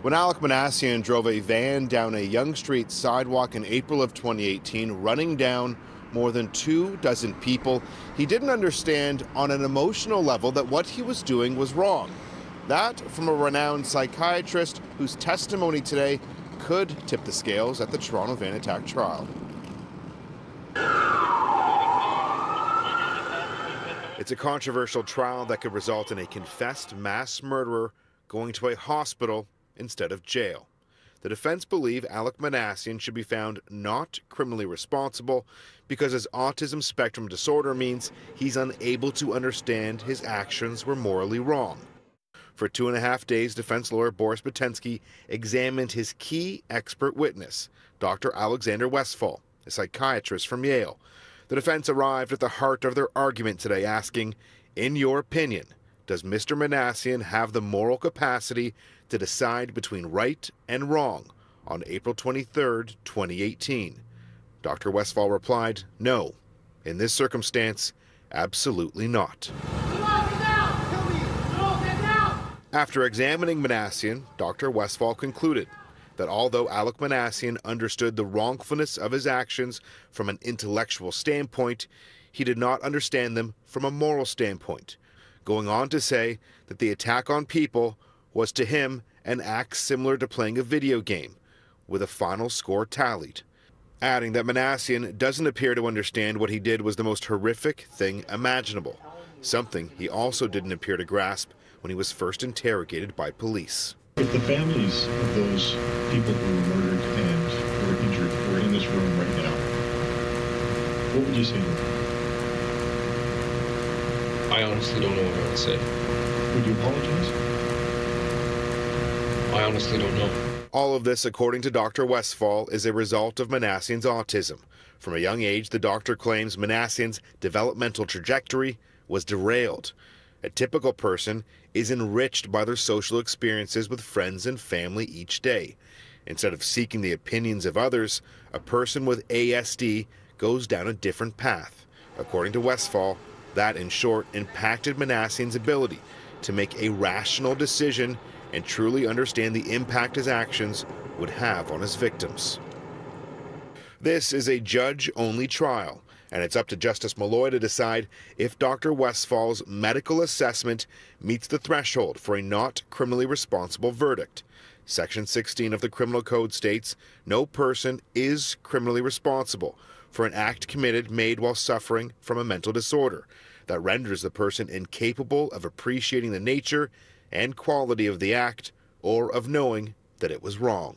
When Alek Minassian drove a van down a Yonge Street sidewalk in April of 2018, running down more than 24 people, he didn't understand on an emotional level that what he was doing was wrong. That from a renowned psychiatrist whose testimony today could tip the scales at the Toronto van attack trial. It's a controversial trial that could result in a confessed mass murderer going to a hospital instead of jail. The defense believe Alek Minassian should be found not criminally responsible because his autism spectrum disorder means he's unable to understand his actions were morally wrong. For 2.5 days, defense lawyer Boris Butensky examined his key expert witness, Dr. Alexander Westphal, a psychiatrist from Yale. The defense arrived at the heart of their argument today, asking, in your opinion, does Mr. Minassian have the moral capacity to decide between right and wrong on April 23, 2018? Dr. Westphal replied, no. In this circumstance, absolutely not. After examining Minassian, Dr. Westphal concluded that although Alek Minassian understood the wrongfulness of his actions from an intellectual standpoint, he did not understand them from a moral standpoint, going on to say that the attack on people was to him an act similar to playing a video game, with a final score tallied, adding that Minassian doesn't appear to understand what he did was the most horrific thing imaginable, something he also didn't appear to grasp when he was first interrogated by police. If the families of those people who were murdered and were injured were in this room right now, what would you say to them? I honestly don't know what I would say. Would you apologize? I honestly don't know. All of this, according to Dr. Westphal, is a result of Minassian's autism. From a young age, the doctor claims Minassian's developmental trajectory was derailed. A typical person is enriched by their social experiences with friends and family each day. Instead of seeking the opinions of others, a person with ASD goes down a different path. According to Westphal, that, in short, impacted Minassian's ability to make a rational decision and truly understand the impact his actions would have on his victims. This is a judge-only trial, and it's up to Justice Malloy to decide if Dr. Westphal's medical assessment meets the threshold for a not criminally responsible verdict. Section 16 of the Criminal Code states, no person is criminally responsible for an act committed made while suffering from a mental disorder that renders the person incapable of appreciating the nature and quality of the act or of knowing that it was wrong.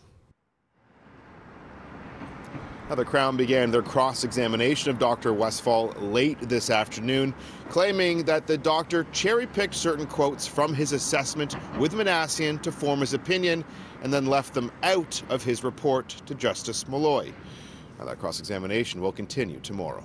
Now, the Crown began their cross-examination of Dr. Westphal late this afternoon, claiming that the doctor cherry-picked certain quotes from his assessment with Minassian to form his opinion and then left them out of his report to Justice Malloy. Now, that cross-examination will continue tomorrow.